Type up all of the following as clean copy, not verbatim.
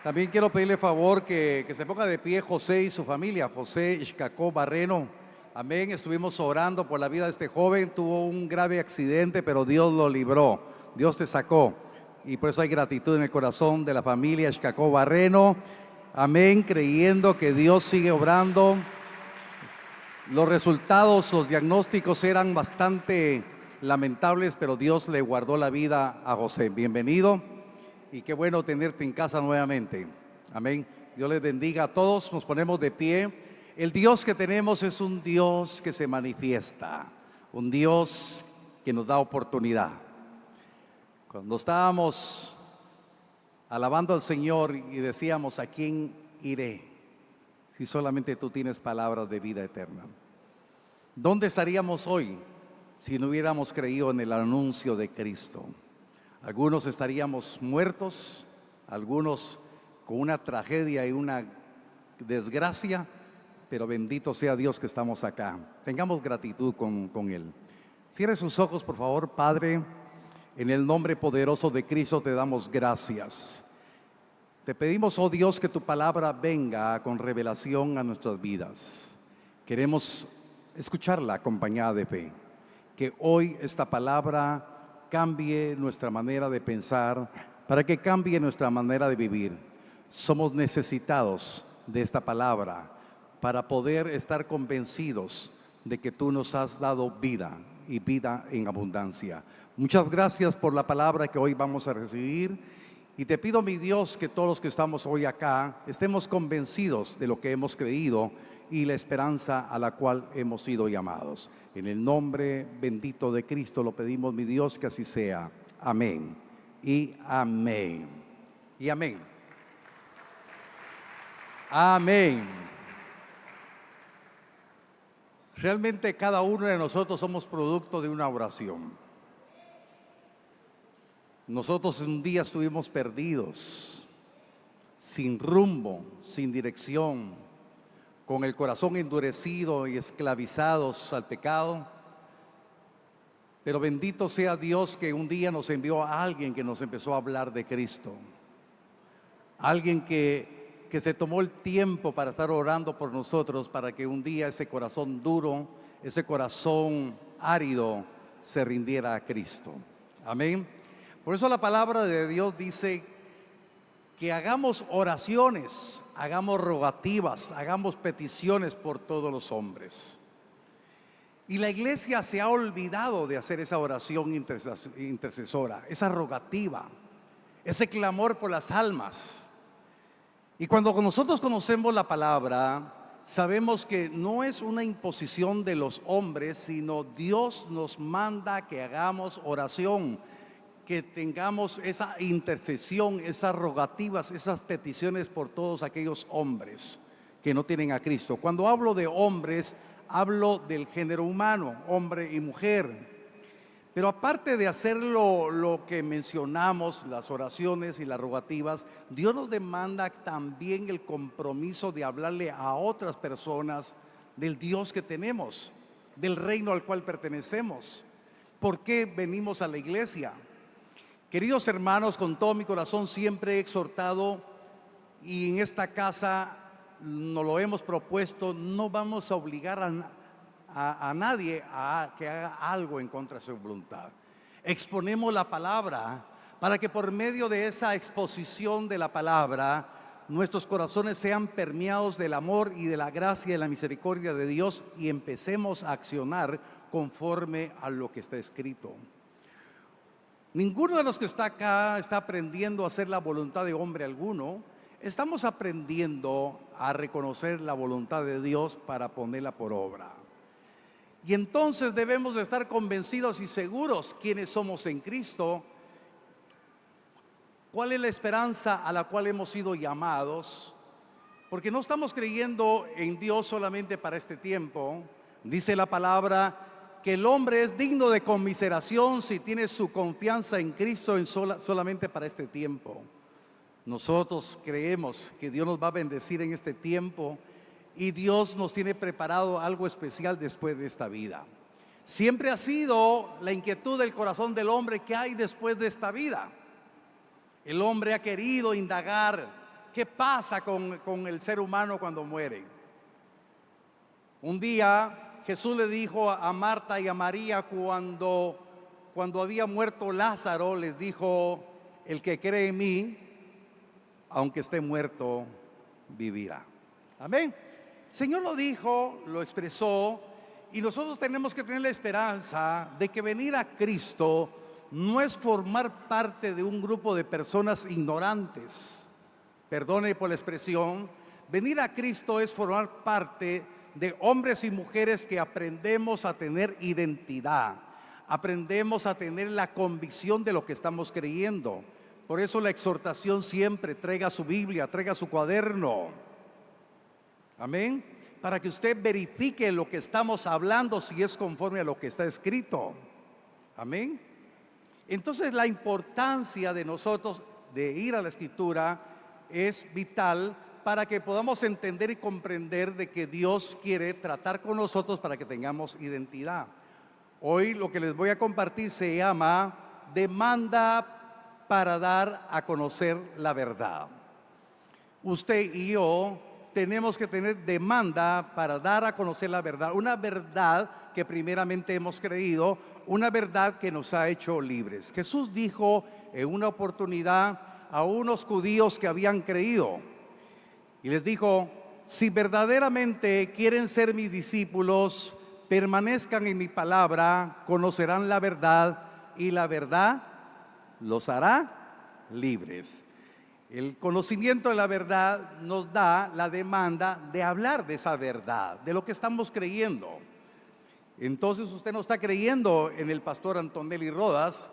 También quiero pedirle favor que se ponga de pie José y su familia, José Ixcacó Barreno. Amén. Estuvimos orando por la vida de este joven. Tuvo un grave accidente, pero Dios lo libró. Dios te sacó. Y por eso hay gratitud en el corazón de la familia Ixcacó Barreno. Amén. Creyendo que Dios sigue obrando. Los resultados, los diagnósticos eran bastante lamentables, pero Dios le guardó la vida a José. Bienvenido. Y qué bueno tenerte en casa nuevamente. Amén. Dios les bendiga a todos. Nos ponemos de pie. El Dios que tenemos es un Dios que se manifiesta, un Dios que nos da oportunidad. Cuando estábamos alabando al Señor y decíamos: ¿a quién iré si solamente tú tienes palabras de vida eterna? ¿Dónde estaríamos hoy si no hubiéramos creído en el anuncio de Cristo? Algunos estaríamos muertos, algunos con una tragedia y una desgracia, pero bendito sea Dios que estamos acá. Tengamos gratitud con Él. Cierre sus ojos, por favor. Padre, en el nombre poderoso de Cristo te damos gracias. Te pedimos, oh Dios, que tu palabra venga con revelación a nuestras vidas. Queremos escucharla acompañada de fe. Que hoy esta palabra cambie nuestra manera de pensar, para que cambie nuestra manera de vivir. Somos necesitados de esta palabra para poder estar convencidos de que tú nos has dado vida y vida en abundancia. Muchas gracias por la palabra que hoy vamos a recibir, y te pido, mi Dios, que todos los que estamos hoy acá estemos convencidos de lo que hemos creído y la esperanza a la cual hemos sido llamados. En el nombre bendito de Cristo lo pedimos, mi Dios, que así sea. Amén y amén y amén. Amén. Realmente cada uno de nosotros somos producto de una oración. Nosotros un día estuvimos perdidos, sin rumbo, sin dirección, con el corazón endurecido y esclavizados al pecado. Pero bendito sea Dios que un día nos envió a alguien que nos empezó a hablar de Cristo. Alguien que se tomó el tiempo para estar orando por nosotros, para que un día ese corazón duro, ese corazón árido, se rindiera a Cristo. Amén. Por eso la palabra de Dios dice que hagamos oraciones, hagamos rogativas, hagamos peticiones por todos los hombres. Y la iglesia se ha olvidado de hacer esa oración intercesora, esa rogativa, ese clamor por las almas. Y cuando nosotros conocemos la palabra, sabemos que no es una imposición de los hombres, sino Dios nos manda que hagamos oración, que tengamos esa intercesión, esas rogativas, esas peticiones por todos aquellos hombres que no tienen a Cristo. Cuando hablo de hombres, hablo del género humano, hombre y mujer. Pero aparte de hacer lo que mencionamos, las oraciones y las rogativas, Dios nos demanda también el compromiso de hablarle a otras personas del Dios que tenemos, del reino al cual pertenecemos. ¿Por qué venimos a la iglesia? Queridos hermanos, con todo mi corazón siempre he exhortado, y en esta casa nos lo hemos propuesto: no vamos a obligar a nadie a que haga algo en contra de su voluntad. Exponemos la palabra para que por medio de esa exposición de la palabra nuestros corazones sean permeados del amor y de la gracia y la misericordia de Dios, y empecemos a accionar conforme a lo que está escrito. Ninguno de los que está acá está aprendiendo a hacer la voluntad de hombre alguno. Estamos aprendiendo a reconocer la voluntad de Dios para ponerla por obra. Y entonces debemos de estar convencidos y seguros quiénes somos en Cristo, cuál es la esperanza a la cual hemos sido llamados, porque no estamos creyendo en Dios solamente para este tiempo. Dice la palabra que el hombre es digno de conmiseración si tiene su confianza en Cristo solamente para este tiempo. Nosotros creemos que Dios nos va a bendecir en este tiempo, y Dios nos tiene preparado algo especial después de esta vida. Siempre ha sido la inquietud del corazón del hombre: ¿qué hay después de esta vida? El hombre ha querido indagar qué pasa con el ser humano cuando muere. Un día Jesús le dijo a Marta y a María cuando había muerto Lázaro, les dijo: el que cree en mí, aunque esté muerto, vivirá. Amén. El Señor lo dijo, lo expresó, y nosotros tenemos que tener la esperanza de que venir a Cristo no es formar parte de un grupo de personas ignorantes. Perdone por la expresión. Venir a Cristo es formar parte de hombres y mujeres que aprendemos a tener identidad, aprendemos a tener la convicción de lo que estamos creyendo. Por eso la exhortación siempre: traiga su Biblia, traiga su cuaderno. Amén. Para que usted verifique lo que estamos hablando, si es conforme a lo que está escrito. Amén. Entonces la importancia de nosotros de ir a la Escritura es vital para que podamos entender y comprender de que Dios quiere tratar con nosotros para que tengamos identidad. Hoy lo que les voy a compartir se llama demanda para dar a conocer la verdad. Usted y yo tenemos que tener demanda para dar a conocer la verdad, una verdad que primeramente hemos creído, una verdad que nos ha hecho libres. Jesús dijo en una oportunidad a unos judíos que habían creído, y les dijo: si verdaderamente quieren ser mis discípulos, permanezcan en mi palabra, conocerán la verdad y la verdad los hará libres. El conocimiento de la verdad nos da la demanda de hablar de esa verdad, de lo que estamos creyendo. Entonces usted no está creyendo en el pastor Antonelli Rodas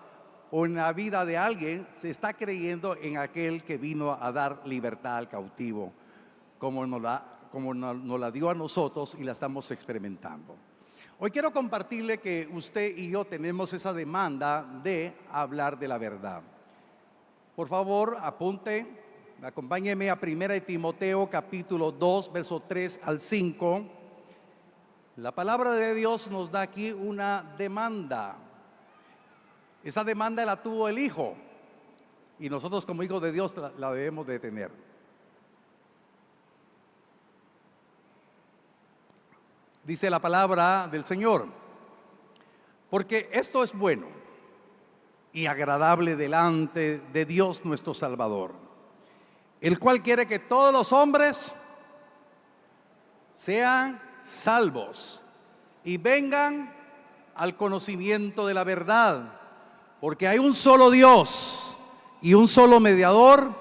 o en la vida de alguien, se está creyendo en aquel que vino a dar libertad al cautivo, como nos la dio a nosotros y la estamos experimentando. Hoy quiero compartirle que usted y yo tenemos esa demanda de hablar de la verdad. Por favor, apunte, acompáñeme a 1 Timoteo capítulo 2, verso 3 al 5. La palabra de Dios nos da aquí una demanda. Esa demanda la tuvo el Hijo, y nosotros como hijos de Dios la debemos de tener. Dice la palabra del Señor: porque esto es bueno y agradable delante de Dios nuestro Salvador, el cual quiere que todos los hombres sean salvos y vengan al conocimiento de la verdad, porque hay un solo Dios y un solo mediador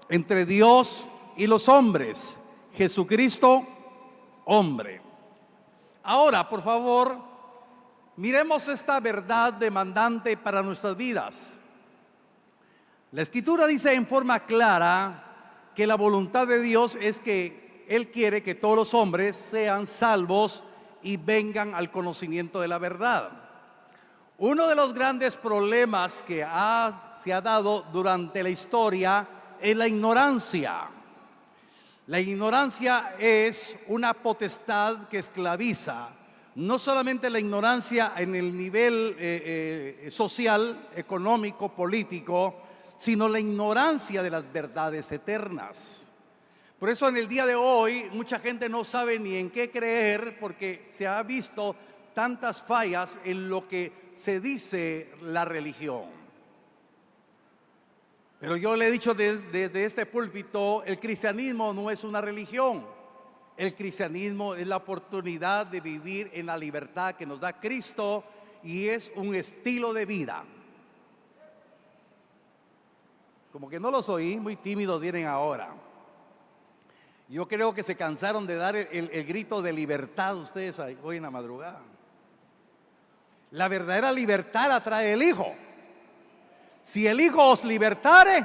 entre Dios y los hombres, Jesucristo, hombre. Ahora, por favor, miremos esta verdad demandante para nuestras vidas. La Escritura dice en forma clara que la voluntad de Dios es que Él quiere que todos los hombres sean salvos y vengan al conocimiento de la verdad. Uno de los grandes problemas que se ha dado durante la historia es la ignorancia. La ignorancia es una potestad que esclaviza. No solamente la ignorancia en el nivel social, económico, político, sino la ignorancia de las verdades eternas. Por eso en el día de hoy mucha gente no sabe ni en qué creer, porque se ha visto tantas fallas en lo que se dice la religión. Pero yo le he dicho desde este púlpito: el cristianismo no es una religión. El cristianismo es la oportunidad de vivir en la libertad que nos da Cristo, y es un estilo de vida. Como que no los oí, muy tímidos vienen ahora. Yo creo que se cansaron de dar el grito de libertad ustedes hoy en la madrugada. La verdadera libertad la trae el Hijo. Si el Hijo os libertare,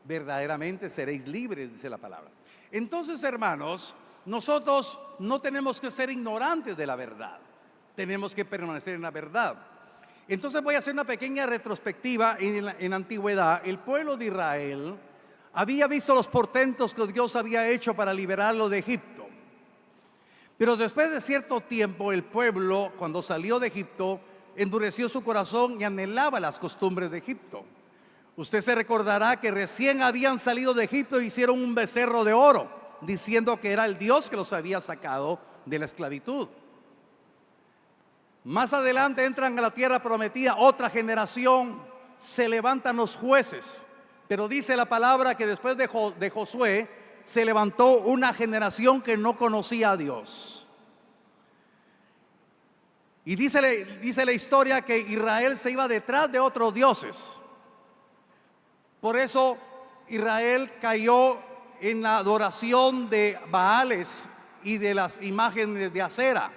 verdaderamente seréis libres, dice la palabra. Entonces, hermanos, nosotros no tenemos que ser ignorantes de la verdad, tenemos que permanecer en la verdad. Entonces voy a hacer una pequeña retrospectiva. En la antigüedad, el pueblo de Israel había visto los portentos que Dios había hecho para liberarlo de Egipto. Pero después de cierto tiempo, el pueblo, cuando salió de Egipto, endureció su corazón y anhelaba las costumbres de Egipto. Usted se recordará que recién habían salido de Egipto e hicieron un becerro de oro, diciendo que era el Dios que los había sacado de la esclavitud. Más adelante entran a la tierra prometida, otra generación, se levantan los jueces. Pero dice la palabra que después de Josué se levantó una generación que no conocía a Dios. Y dice la historia que Israel se iba detrás de otros dioses. Por eso Israel cayó en la adoración de Baales y de las imágenes de Acera,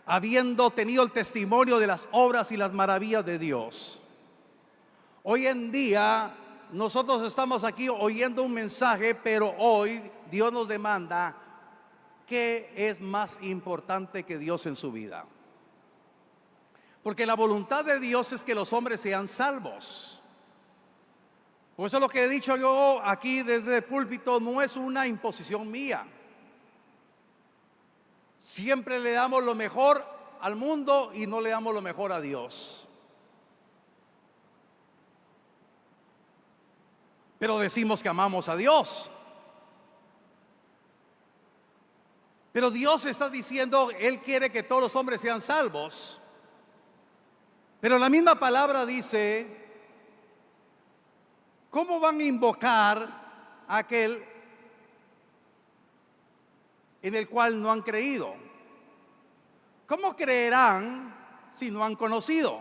habiendo tenido el testimonio de las obras y las maravillas de Dios. Hoy en día nosotros estamos aquí oyendo un mensaje, pero hoy Dios nos demanda: ¿qué es más importante que Dios en su vida? Porque la voluntad de Dios es que los hombres sean salvos. Por eso lo que he dicho yo aquí desde el púlpito no es una imposición mía. Siempre le damos lo mejor al mundo y no le damos lo mejor a Dios. Pero decimos que amamos a Dios. Pero Dios está diciendo, Él quiere que todos los hombres sean salvos. Pero la misma palabra dice: ¿cómo van a invocar a aquel en el cual no han creído? ¿Cómo creerán si no han conocido?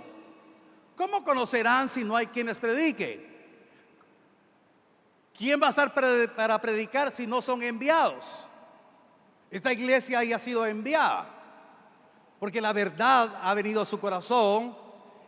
¿Cómo conocerán si no hay quien les predique? ¿Quién va a estar para predicar si no son enviados? Esta iglesia ya ha sido enviada, porque la verdad ha venido a su corazón,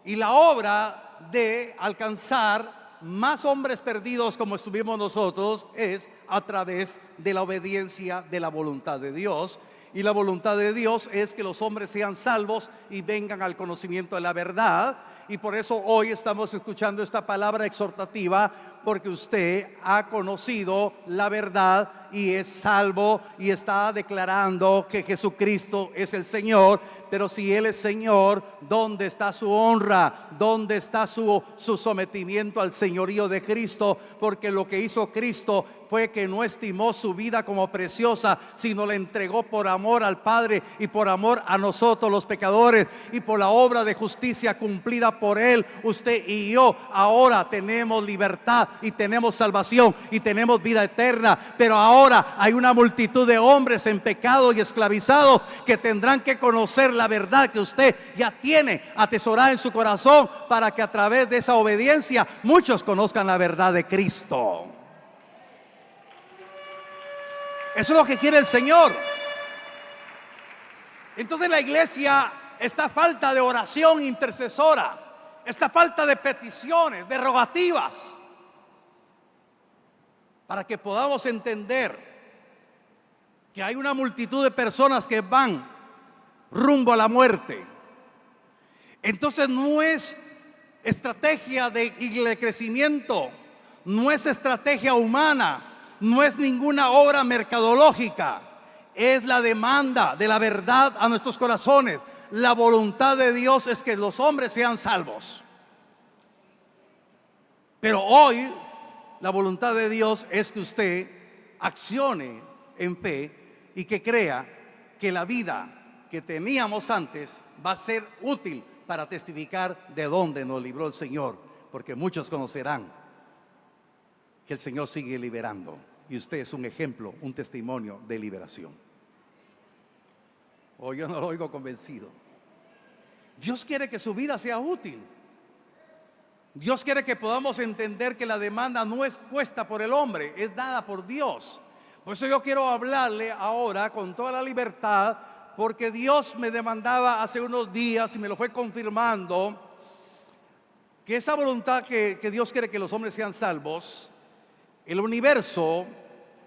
y la obra de alcanzar más hombres perdidos como estuvimos nosotros es a través de la obediencia de la voluntad de Dios. Y la voluntad de Dios es que los hombres sean salvos y vengan al conocimiento de la verdad. Y por eso hoy estamos escuchando esta palabra exhortativa, porque usted ha conocido la verdad y es salvo y está declarando que Jesucristo es el Señor. Pero si Él es Señor, ¿dónde está su honra? ¿Dónde está su sometimiento al señorío de Cristo? Porque lo que hizo Cristo fue que no estimó su vida como preciosa, sino la entregó por amor al Padre y por amor a nosotros los pecadores, y por la obra de justicia cumplida por Él. Usted y yo ahora tenemos libertad y tenemos salvación y tenemos vida eterna. Pero ahora hay una multitud de hombres en pecado y esclavizados que tendrán que conocer la verdad que usted ya tiene atesorada en su corazón, para que a través de esa obediencia muchos conozcan la verdad de Cristo. Eso es lo que quiere el Señor. Entonces la iglesia, esta falta de oración intercesora, esta falta de peticiones, de rogativas, para que podamos entender que hay una multitud de personas que van rumbo a la muerte. Entonces no es estrategia de crecimiento, no es estrategia humana, no es ninguna obra mercadológica, es la demanda de la verdad a nuestros corazones. La voluntad de Dios es que los hombres sean salvos. Pero hoy la voluntad de Dios es que usted accione en fe y que crea que la vida que teníamos antes va a ser útil para testificar de dónde nos libró el Señor, porque muchos conocerán que el Señor sigue liberando, y usted es un ejemplo, un testimonio de liberación. O yo no lo oigo convencido. Dios quiere que su vida sea útil. Dios quiere que podamos entender que la demanda no es puesta por el hombre, es dada por Dios. Por eso yo quiero hablarle ahora con toda la libertad, porque Dios me demandaba hace unos días y me lo fue confirmando, que esa voluntad que Dios quiere que los hombres sean salvos, el universo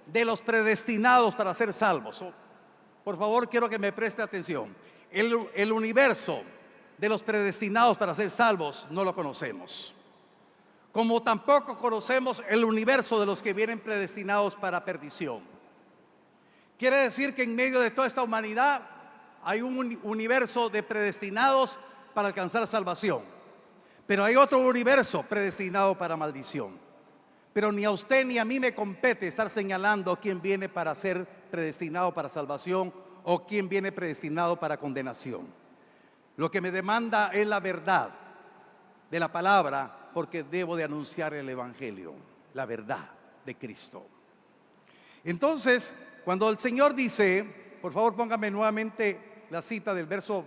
de los predestinados para ser salvos. Por favor, quiero que me preste atención. El universo de los predestinados para ser salvos no lo conocemos, como tampoco conocemos el universo de los que vienen predestinados para perdición. Quiere decir que en medio de toda esta humanidad hay un universo de predestinados para alcanzar salvación. Pero hay otro universo predestinado para maldición. Pero ni a usted ni a mí me compete estar señalando quién viene para ser predestinado para salvación o quién viene predestinado para condenación. Lo que me demanda es la verdad de la palabra, porque debo de anunciar el evangelio, la verdad de Cristo. Entonces, cuando el Señor dice, por favor póngame nuevamente la cita del verso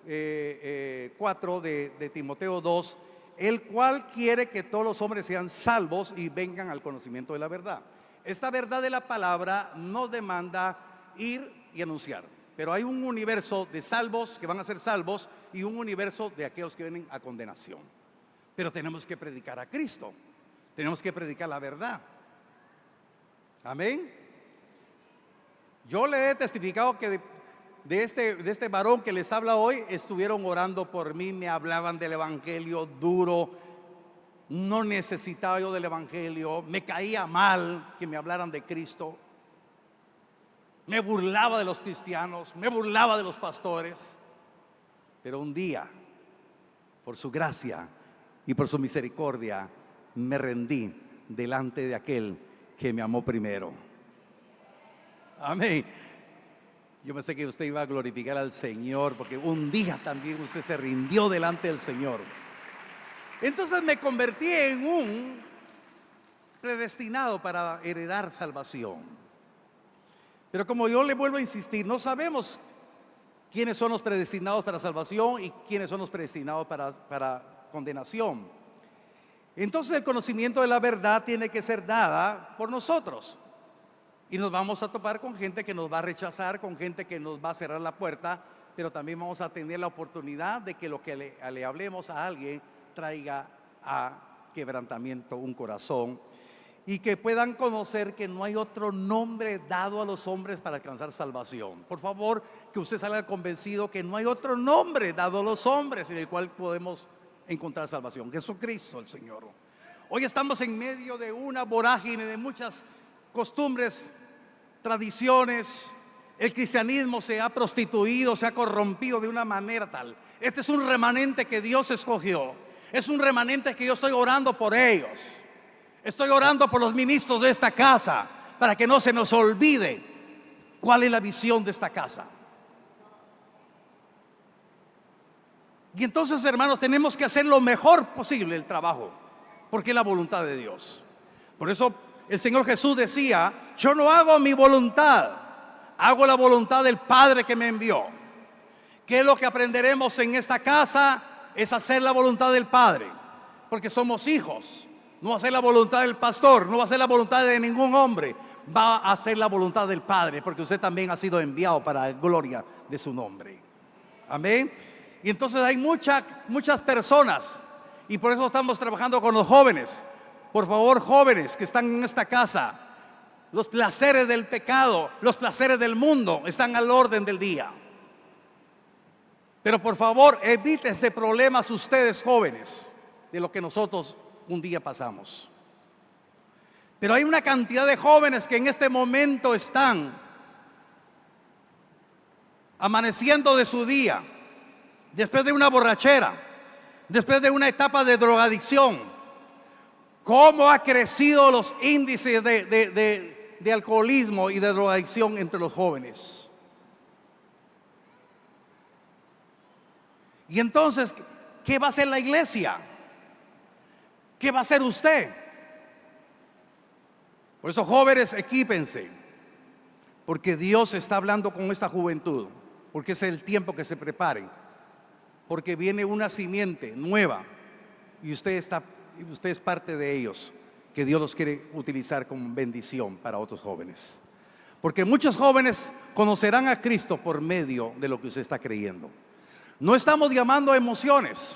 4 de Timoteo 2, el cual quiere que todos los hombres sean salvos y vengan al conocimiento de la verdad. Esta verdad de la palabra nos demanda ir y anunciar, pero hay un universo de salvos que van a ser salvos y un universo de aquellos que vienen a condenación. Pero tenemos que predicar a Cristo, tenemos que predicar la verdad. Amén. Yo le he testificado que de este varón que les habla hoy, estuvieron orando por mí, me hablaban del evangelio duro, no necesitaba yo del evangelio, me caía mal que me hablaran de Cristo, me burlaba de los cristianos, me burlaba de los pastores, pero un día, por su gracia y por su misericordia, me rendí delante de aquel que me amó primero. Amén. Yo pensé que usted iba a glorificar al Señor, porque un día también usted se rindió delante del Señor. Entonces me convertí en un predestinado para heredar salvación. Pero como yo le vuelvo a insistir, no sabemos quiénes son los predestinados para salvación y quiénes son los predestinados para condenación. Entonces el conocimiento de la verdad tiene que ser dada por nosotros. Y nos vamos a topar con gente que nos va a rechazar, con gente que nos va a cerrar la puerta, pero también vamos a tener la oportunidad de que lo que le hablemos a alguien traiga a quebrantamiento un corazón, y que puedan conocer que no hay otro nombre dado a los hombres para alcanzar salvación. Por favor, que usted salga convencido que no hay otro nombre dado a los hombres en el cual podemos encontrar salvación. Jesucristo el Señor. Hoy estamos en medio de una vorágine de muchas costumbres, tradiciones. El cristianismo se ha prostituido, se ha corrompido de una manera tal. Este es un remanente que Dios escogió. Es un remanente que yo estoy orando por ellos. Estoy orando por los ministros de esta casa, para que no se nos olvide cuál es la visión de esta casa. Y entonces, hermanos, tenemos que hacer lo mejor posible el trabajo, porque es la voluntad de Dios. Por eso el Señor Jesús decía: yo no hago mi voluntad, hago la voluntad del Padre que me envió. ¿Qué es lo que aprenderemos en esta casa? Es hacer la voluntad del Padre, porque somos hijos. No va a hacer la voluntad del pastor, no va a hacer la voluntad de ningún hombre, va a hacer la voluntad del Padre, porque usted también ha sido enviado para la gloria de su nombre. Amén. Y entonces hay muchas personas, y por eso estamos trabajando con los jóvenes. Por favor, jóvenes que están en esta casa, los placeres del pecado, los placeres del mundo están al orden del día. Pero por favor, evítense problemas ustedes jóvenes de lo que nosotros un día pasamos. Pero hay una cantidad de jóvenes que en este momento están amaneciendo de su día, después de una borrachera, después de una etapa de drogadicción. ¿Cómo ha crecido los índices de alcoholismo y de drogadicción entre los jóvenes? Y entonces, ¿qué va a hacer la iglesia? ¿Qué va a hacer usted? Por eso, jóvenes, equípense, porque Dios está hablando con esta juventud, porque es el tiempo que se preparen, porque viene una simiente nueva y usted es parte de ellos, que Dios los quiere utilizar como bendición para otros jóvenes. Porque muchos jóvenes conocerán a Cristo por medio de lo que usted está creyendo. No estamos llamando a emociones.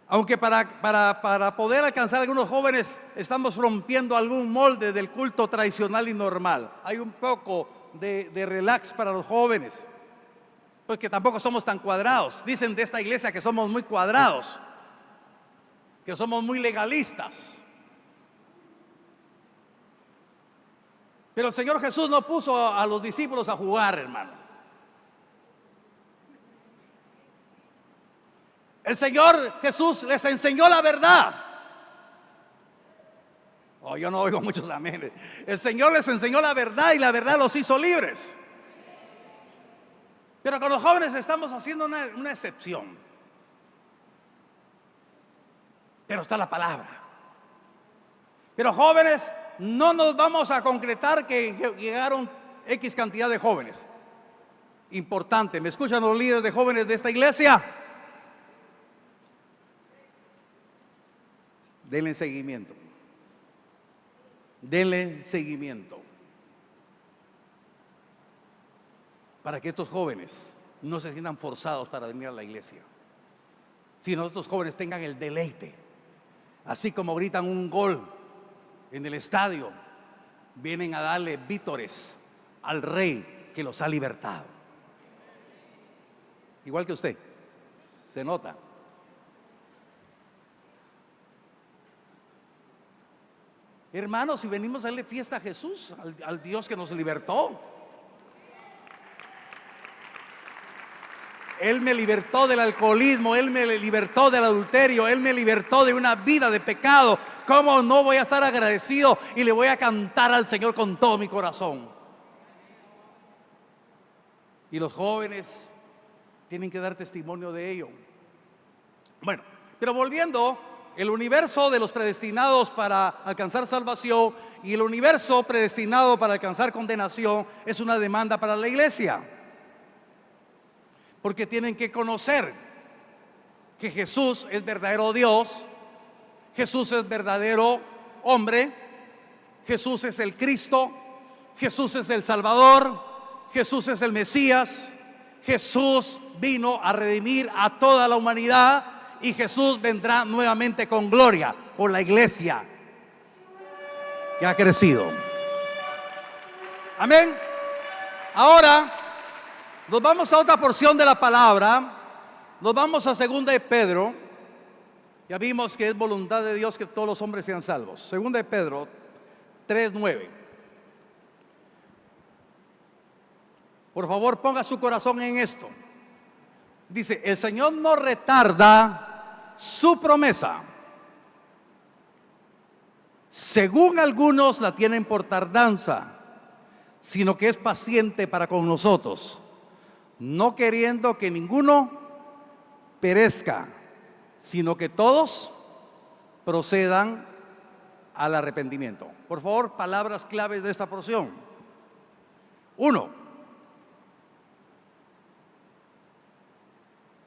Aunque para poder alcanzar a algunos jóvenes estamos rompiendo algún molde del culto tradicional y normal. Hay un poco de relax para los jóvenes, porque tampoco somos tan cuadrados. Dicen de esta iglesia que somos muy cuadrados, que somos muy legalistas. Pero el Señor Jesús no puso a los discípulos a jugar, hermano. El Señor Jesús les enseñó la verdad. Oh, yo no oigo muchos amenes. El Señor les enseñó la verdad y la verdad los hizo libres. Pero con los jóvenes estamos haciendo una excepción. Pero está la palabra. Pero jóvenes, no nos vamos a concretar que llegaron X cantidad de jóvenes. Importante, ¿me escuchan los líderes de jóvenes de esta iglesia? Denle seguimiento. Denle seguimiento. Para que estos jóvenes no se sientan forzados para venir a la iglesia, sino estos jóvenes tengan el deleite. Así como gritan un gol en el estadio, vienen a darle vítores al Rey que los ha libertado. Igual que usted, se nota. Hermanos, si venimos a darle fiesta a Jesús, al Dios que nos libertó. Él me libertó del alcoholismo, Él me libertó del adulterio, Él me libertó de una vida de pecado. ¿Cómo no voy a estar agradecido y le voy a cantar al Señor con todo mi corazón? Y los jóvenes tienen que dar testimonio de ello. Bueno, pero volviendo, el universo de los predestinados para alcanzar salvación y el universo predestinado para alcanzar condenación es una demanda para la iglesia. Porque tienen que conocer que Jesús es verdadero Dios, Jesús es verdadero hombre, Jesús es el Cristo, Jesús es el Salvador, Jesús es el Mesías, Jesús vino a redimir a toda la humanidad y Jesús vendrá nuevamente con gloria por la iglesia que ha crecido. Amén. Ahora nos vamos a otra porción de la palabra. Nos vamos a 2 de Pedro. Ya vimos que es voluntad de Dios que todos los hombres sean salvos. 2 de Pedro 3:9. Por favor, ponga su corazón en esto. Dice: el Señor no retarda su promesa, según algunos la tienen por tardanza, sino que es paciente para con nosotros, no queriendo que ninguno perezca, sino que todos procedan al arrepentimiento. Por favor, palabras claves de esta porción. 1.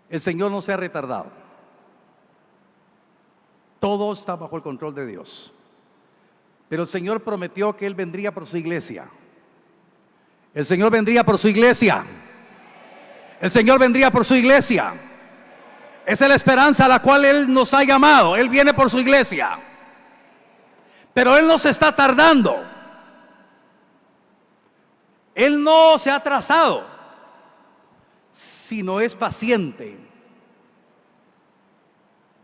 El Señor no se ha retardado. Todo está bajo el control de Dios. Pero el Señor prometió que Él vendría por su iglesia. El Señor vendría por su iglesia. El Señor vendría por su iglesia. Esa es la esperanza a la cual Él nos ha llamado. Él viene por su iglesia. Pero Él no se está tardando. Él no se ha atrasado, sino es paciente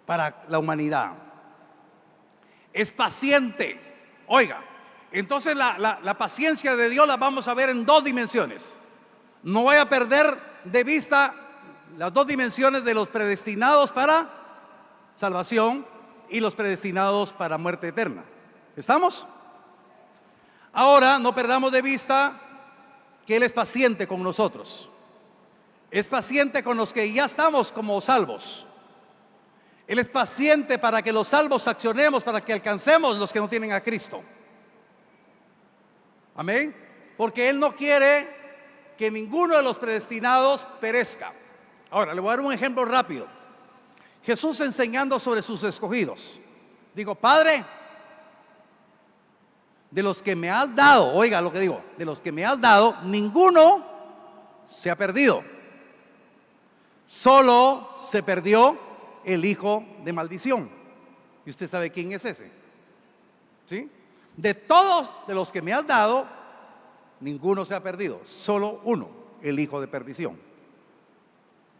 para la humanidad. Es paciente. Oiga, entonces la paciencia de Dios la vamos a ver en 2 dimensiones. No voy a perder de vista las 2 dimensiones de los predestinados para salvación y los predestinados para muerte eterna. ¿Estamos? Ahora no perdamos de vista que Él es paciente con nosotros. Es paciente con los que ya estamos como salvos. Él es paciente para que los salvos accionemos, para que alcancemos los que no tienen a Cristo. Amén. Porque Él no quiere que ninguno de los predestinados perezca. Ahora, le voy a dar un ejemplo rápido. Jesús enseñando sobre sus escogidos. Digo: Padre, de los que me has dado, oiga lo que digo, de los que me has dado, ninguno se ha perdido. Solo se perdió el hijo de maldición. Y usted sabe quién es ese. ¿Sí? De todos de los que me has dado, ninguno se ha perdido. Solo uno, el hijo de perdición.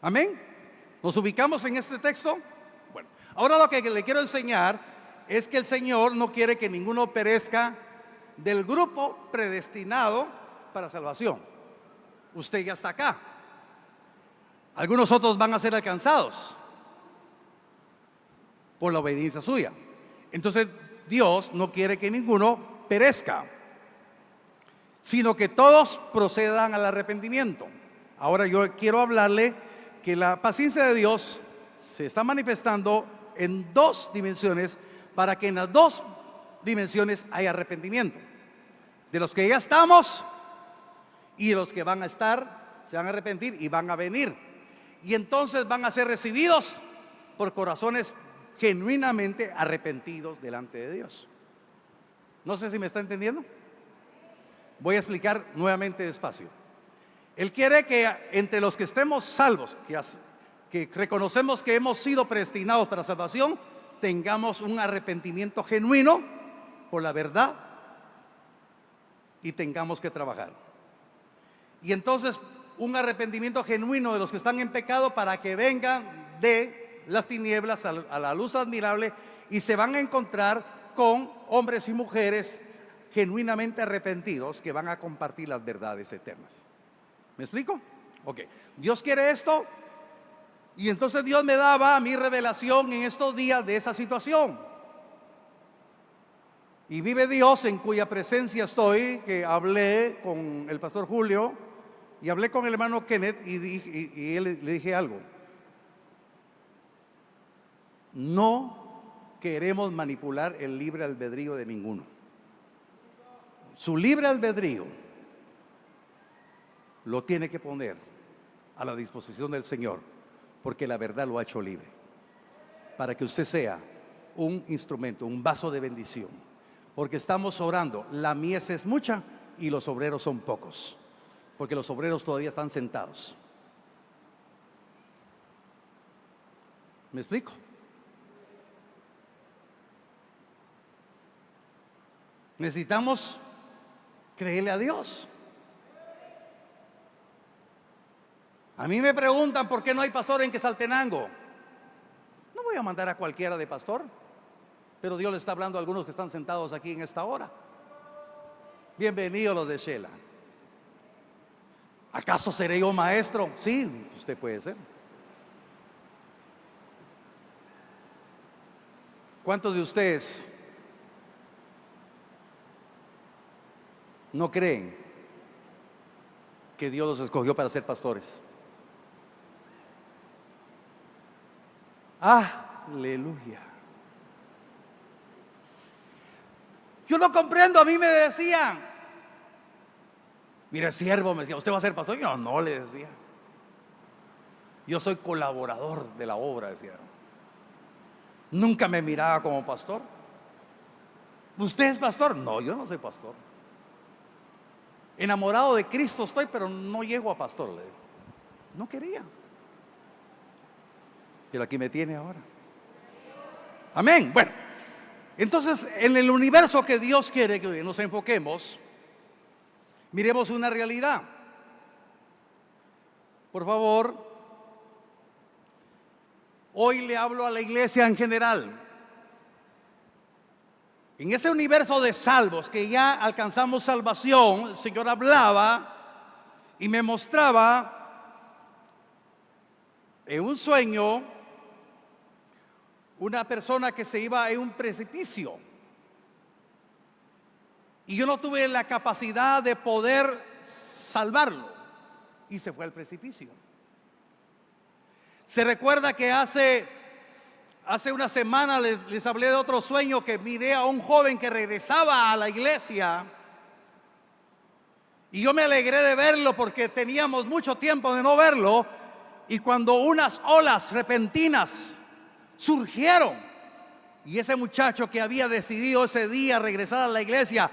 Amén. ¿Nos ubicamos en este texto? Bueno, ahora lo que le quiero enseñar es que el Señor no quiere que ninguno perezca del grupo predestinado para salvación. Usted ya está acá. Algunos otros van a ser alcanzados. por la obediencia suya. Entonces Dios no quiere que ninguno perezca, sino que todos procedan al arrepentimiento. Ahora yo quiero hablarle que la paciencia de Dios se está manifestando en dos dimensiones, para que en las dos dimensiones haya arrepentimiento. De los que ya estamos y de los que van a estar, se van a arrepentir y van a venir. Y entonces van a ser recibidos por corazones genuinamente arrepentidos delante de Dios. No sé si me está entendiendo. Voy a explicar nuevamente despacio. Él quiere que entre los que estemos salvos, que reconocemos que hemos sido predestinados para salvación, tengamos un arrepentimiento genuino por la verdad y tengamos que trabajar. Y entonces un arrepentimiento genuino de los que están en pecado, para que vengan de las tinieblas a la luz admirable, y se van a encontrar con hombres y mujeres genuinamente arrepentidos que van a compartir las verdades eternas. ¿Me explico? Ok, Dios quiere esto, y entonces Dios me daba mi revelación en estos días de esa situación. Y vive Dios en cuya presencia estoy, que hablé con el pastor Julio y hablé con el hermano Kenneth, y le dije algo. No queremos manipular el libre albedrío de ninguno. Su libre albedrío lo tiene que poner a la disposición del Señor, porque la verdad lo ha hecho libre, para que usted sea un instrumento, un vaso de bendición. Porque estamos orando, la mies es mucha y los obreros son pocos, porque los obreros todavía están sentados. ¿Me explico? Necesitamos creerle a Dios. A mí me preguntan por qué no hay pastor en Quetzaltenango. No voy a mandar a cualquiera de pastor, pero Dios le está hablando a algunos que están sentados aquí en esta hora. Bienvenidos los de Shela. ¿Acaso seré yo maestro? Sí, usted puede ser. ¿Cuántos de ustedes no creen que Dios los escogió para ser pastores? Aleluya. Yo no comprendo. A mí me decían, mire, siervo, me decía, ¿usted va a ser pastor? Yo no, le decía. Yo soy colaborador de la obra, decía. Nunca me miraba como pastor. ¿Usted es pastor? No, yo no soy pastor. Enamorado de Cristo estoy, pero no llego a pastor, le digo. No quería. Pero aquí me tiene ahora. Amén. Bueno, entonces en el universo que Dios quiere que nos enfoquemos, miremos una realidad. Por favor, hoy le hablo a la iglesia en general. En ese universo de salvos que ya alcanzamos salvación, el Señor hablaba y me mostraba en un sueño una persona que se iba en un precipicio, y yo no tuve la capacidad de poder salvarlo, y se fue al precipicio. Se recuerda que hace una semana les hablé de otro sueño, que miré a un joven que regresaba a la iglesia, y yo me alegré de verlo porque teníamos mucho tiempo de no verlo. Y cuando unas olas repentinas surgieron, y ese muchacho que había decidido ese día regresar a la iglesia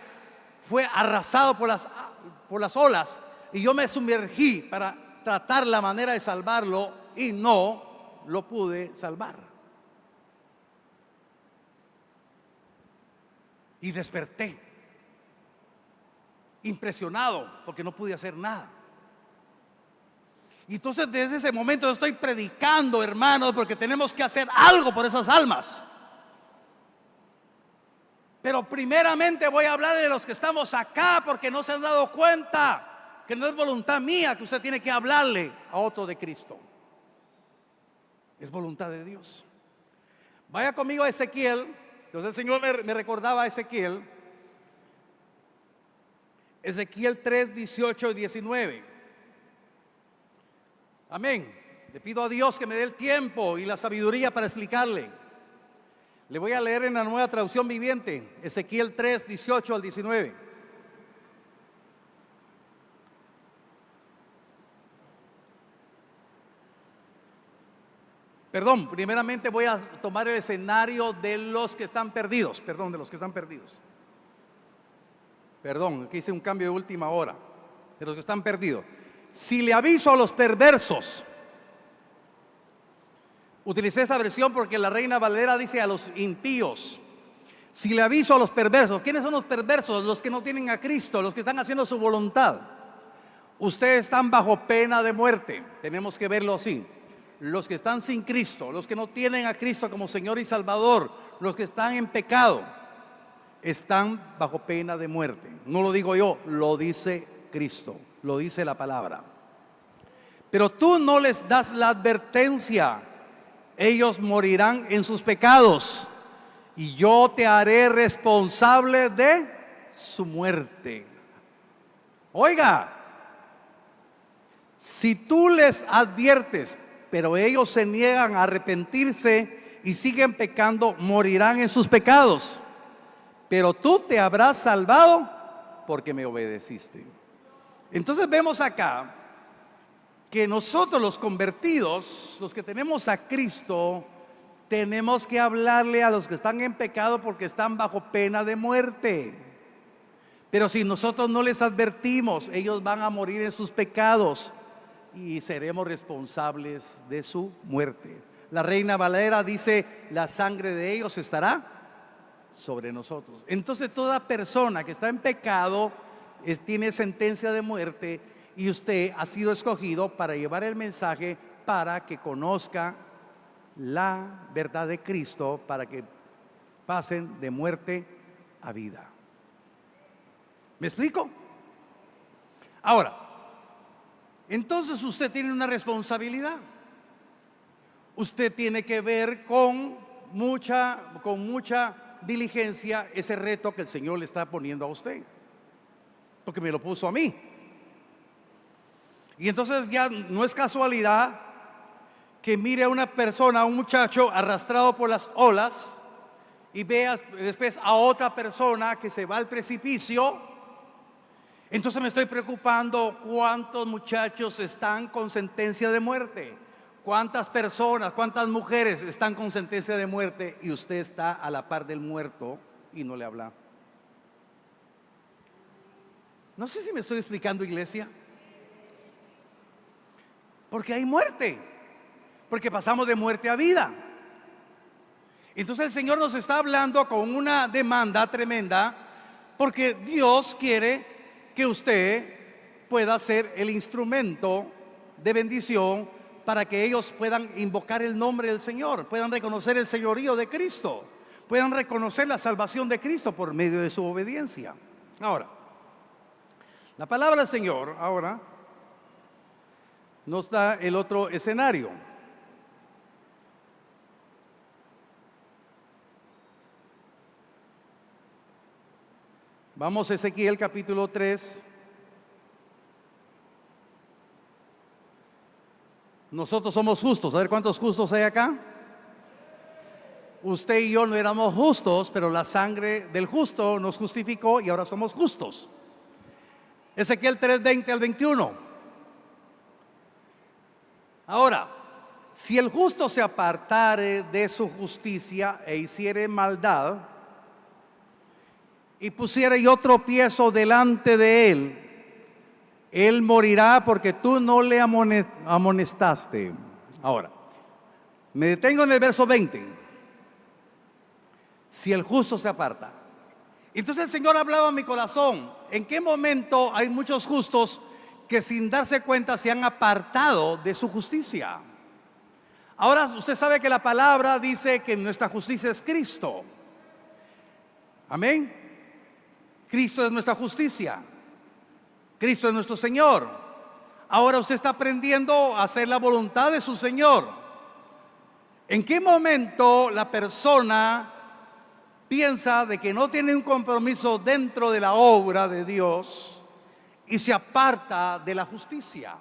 fue arrasado por las olas, y yo me sumergí para tratar la manera de salvarlo, y no lo pude salvar. Y desperté impresionado porque no pude hacer nada. Y entonces desde ese momento yo estoy predicando, hermanos, porque tenemos que hacer algo por esas almas. Pero primeramente voy a hablar de los que estamos acá, porque no se han dado cuenta que no es voluntad mía que usted tiene que hablarle a otro de Cristo. Es voluntad de Dios. Vaya conmigo a Ezequiel. Entonces el Señor me recordaba a Ezequiel. Ezequiel 3, 18 y 19. Amén. Le pido a Dios que me dé el tiempo y la sabiduría para explicarle. Le voy a leer en la Nueva Traducción Viviente, Ezequiel 3, 18 al 19. Perdón, primeramente voy a tomar el escenario de los que están perdidos. Perdón, de los que están perdidos. Perdón, aquí hice un cambio de última hora. De los que están perdidos. Si le aviso a los perversos, utilicé esta versión porque la Reina Valera dice a los impíos. Si le aviso a los perversos, ¿quiénes son los perversos? Los que no tienen a Cristo, los que están haciendo su voluntad. Ustedes están bajo pena de muerte. Tenemos que verlo así. Los que están sin Cristo, los que no tienen a Cristo como Señor y Salvador, los que están en pecado, están bajo pena de muerte. No lo digo yo, lo dice Cristo, lo dice la palabra. Pero tú no les das la advertencia. Ellos morirán en sus pecados y yo te haré responsable de su muerte. Oiga, si tú les adviertes, pero ellos se niegan a arrepentirse y siguen pecando, morirán en sus pecados. Pero tú te habrás salvado porque me obedeciste. Entonces vemos acá que nosotros los convertidos, los que tenemos a Cristo, tenemos que hablarle a los que están en pecado porque están bajo pena de muerte. Pero si nosotros no les advertimos, ellos van a morir en sus pecados y seremos responsables de su muerte. La Reina Valera dice: la sangre de ellos estará sobre nosotros. Entonces toda persona que está en pecado tiene sentencia de muerte, y usted ha sido escogido para llevar el mensaje, para que conozca la verdad de Cristo, para que pasen de muerte a vida. ¿Me explico? Ahora, entonces usted tiene una responsabilidad. Usted tiene que ver con mucha diligencia ese reto que el Señor le está poniendo a usted, porque me lo puso a mí. Y entonces ya no es casualidad que mire a una persona, a un muchacho arrastrado por las olas, y vea después a otra persona que se va al precipicio. Entonces me estoy preocupando cuántos muchachos están con sentencia de muerte, cuántas personas, cuántas mujeres están con sentencia de muerte, y usted está a la par del muerto y no le habla. No sé si me estoy explicando, iglesia. Porque hay muerte, porque pasamos de muerte a vida. Entonces el Señor nos está hablando con una demanda tremenda, porque Dios quiere que usted pueda ser el instrumento de bendición para que ellos puedan invocar el nombre del Señor, puedan reconocer el señorío de Cristo, puedan reconocer la salvación de Cristo por medio de su obediencia. Ahora, la palabra del Señor ahora nos da el otro escenario. Vamos a Ezequiel capítulo 3. Nosotros somos justos. A ver cuántos justos hay acá. Usted y yo no éramos justos, pero la sangre del justo nos justificó y ahora somos justos. Ezequiel 3, 20 al 21. Ahora, si el justo se apartare de su justicia e hiciere maldad, y pusiere yo tropiezo delante de él morirá porque tú no le amonestaste. Ahora, me detengo en el verso 20. Si el justo se aparta. Entonces el Señor hablaba a mi corazón. ¿En qué momento hay muchos justos que sin darse cuenta se han apartado de su justicia? Ahora usted sabe que la palabra dice que nuestra justicia es Cristo. Amén. Cristo es nuestra justicia. Cristo es nuestro Señor. Ahora usted está aprendiendo a hacer la voluntad de su Señor. ¿En qué momento la persona piensa de que no tiene un compromiso dentro de la obra de Dios y se aparta de la justicia?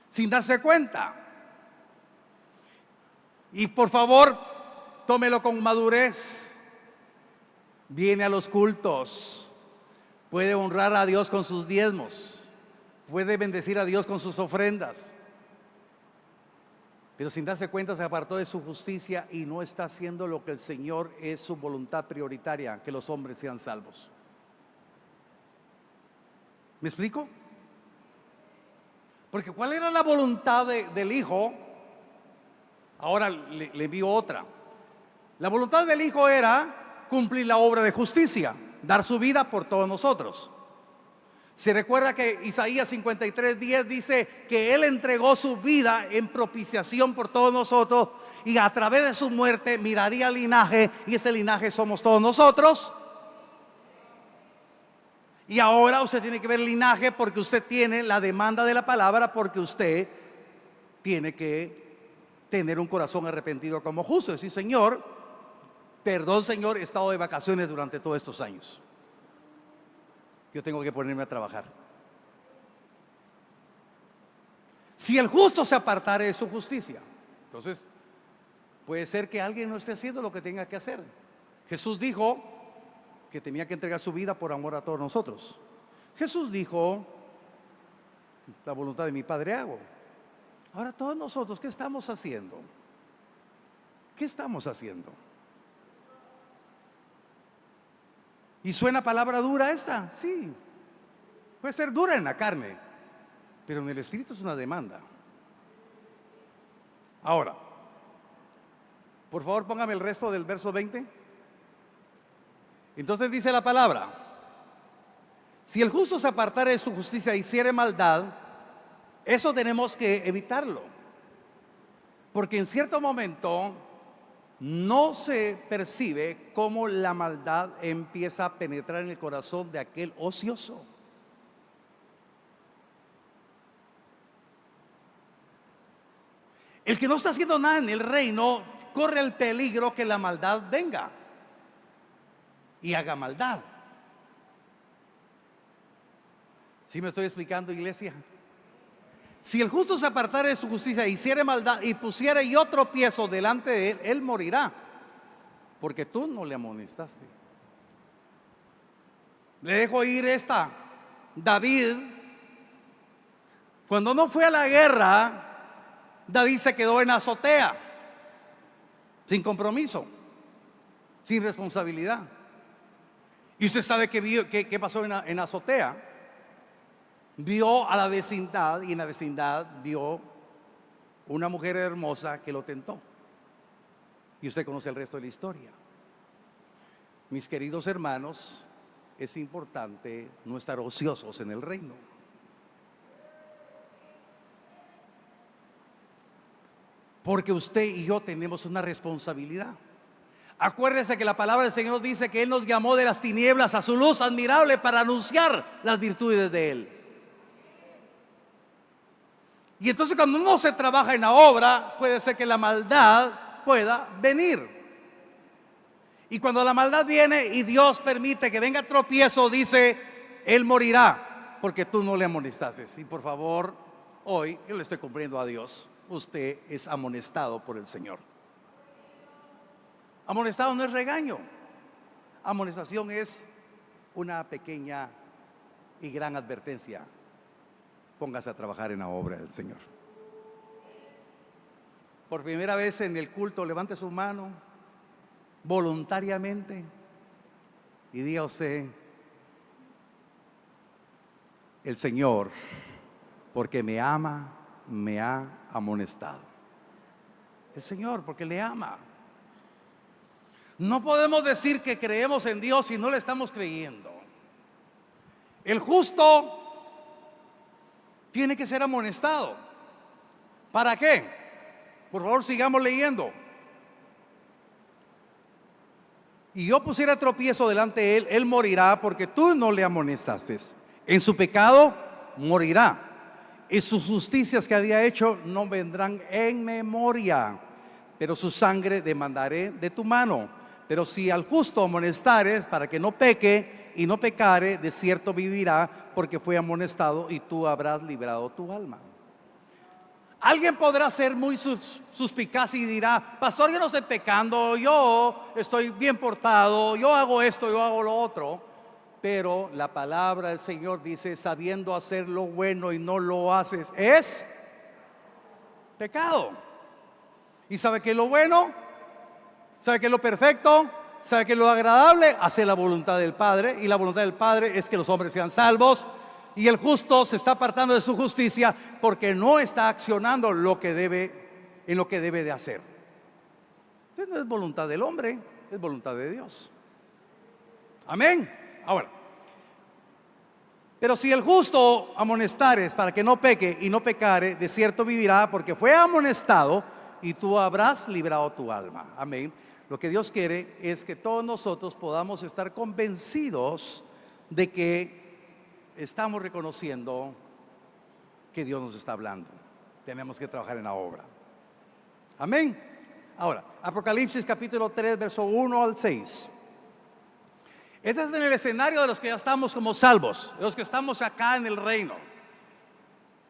Sin darse cuenta. Y por favor, tómelo con madurez. Viene a los cultos, puede honrar a Dios con sus diezmos, puede bendecir a Dios con sus ofrendas, pero sin darse cuenta se apartó de su justicia y no está haciendo lo que el Señor es su voluntad prioritaria, que los hombres sean salvos. ¿Me explico? Porque ¿cuál era la voluntad del Hijo? Ahora le envío otra. La voluntad del Hijo era cumplir la obra de justicia, dar su vida por todos nosotros. Se recuerda que Isaías 53:10 dice que Él entregó su vida en propiciación por todos nosotros y a través de su muerte miraría el linaje, y ese linaje somos todos nosotros. Y ahora usted tiene que ver el linaje porque usted tiene la demanda de la palabra, porque usted tiene que tener un corazón arrepentido como justo. Decir, Señor, perdón, Señor, he estado de vacaciones durante todos estos años. Yo tengo que ponerme a trabajar. Si el justo se apartare de su justicia, entonces puede ser que alguien no esté haciendo lo que tenga que hacer. Jesús dijo que tenía que entregar su vida por amor a todos nosotros. Jesús dijo, la voluntad de mi Padre hago. Ahora todos nosotros, ¿qué estamos haciendo? ¿Qué estamos haciendo? ¿Y suena palabra dura esta? Sí, puede ser dura en la carne, pero en el espíritu es una demanda. Ahora, por favor póngame el resto del verso 20. Entonces dice la palabra: si el justo se apartare de su justicia y hiciere maldad, eso tenemos que evitarlo, porque en cierto momento no se percibe cómo la maldad empieza a penetrar en el corazón de aquel ocioso. El que no está haciendo nada en el reino corre el peligro que la maldad venga y haga maldad. ¿Sí me estoy explicando, iglesia? Si el justo se apartare de su justicia e hiciere maldad y pusiere yo tropiezo delante de él, él morirá, porque tú no le amonestaste. Le dejo ir esta. David, cuando no fue a la guerra, David se quedó en la azotea, sin compromiso, sin responsabilidad. Y usted sabe qué pasó en la azotea. Vio a la vecindad, y en la vecindad vio una mujer hermosa que lo tentó. Y usted conoce el resto de la historia. Mis queridos hermanos, es importante no estar ociosos en el reino. Porque usted y yo tenemos una responsabilidad. Acuérdese que la palabra del Señor dice que Él nos llamó de las tinieblas a su luz admirable para anunciar las virtudes de Él. Y entonces cuando no se trabaja en la obra, puede ser que la maldad pueda venir. Y cuando la maldad viene y Dios permite que venga tropiezo, dice, Él morirá porque tú no le amonestaste. Y por favor, hoy yo le estoy cumpliendo a Dios. Usted es amonestado por el Señor. Amonestado no es regaño. Amonestación es una pequeña y gran advertencia. Póngase a trabajar en la obra del Señor. Por primera vez en el culto, levante su mano voluntariamente y diga usted: el Señor, porque me ama, me ha amonestado. El Señor, porque le ama. No podemos decir que creemos en Dios si no le estamos creyendo. El justo tiene que ser amonestado. ¿Para qué? Por favor, sigamos leyendo. Y yo pusiera tropiezo delante de él, él morirá porque tú no le amonestaste. En su pecado morirá. y sus justicias que había hecho no vendrán en memoria, pero su sangre demandaré de tu mano. Pero si al justo amonestares para que no peque y no pecare, de cierto vivirá, porque fue amonestado y tú habrás librado tu alma. Alguien podrá ser muy suspicaz y dirá: pastor, yo no estoy pecando, yo estoy bien portado, yo hago esto, yo hago lo otro. Pero la palabra del Señor dice: sabiendo hacer lo bueno y no lo haces, es pecado. ¿Y sabe qué es lo bueno? ¿Sabe qué es lo perfecto? ¿Sabe qué es lo agradable? Hacer la voluntad del Padre. Y la voluntad del Padre es que los hombres sean salvos. Y el justo se está apartando de su justicia porque no está accionando en lo que debe de hacer. Entonces no es voluntad del hombre, es voluntad de Dios. Amén. Ahora, pero si el justo amonestares para que no peque y no pecare, de cierto vivirá, porque fue amonestado y tú habrás librado tu alma. Amén. Lo que Dios quiere es que todos nosotros podamos estar convencidos de que estamos reconociendo que Dios nos está hablando. Tenemos que trabajar en la obra. Amén. Ahora, Apocalipsis capítulo 3, verso 1 al 6. Este es en el escenario de los que ya estamos como salvos, de los que estamos acá en el reino.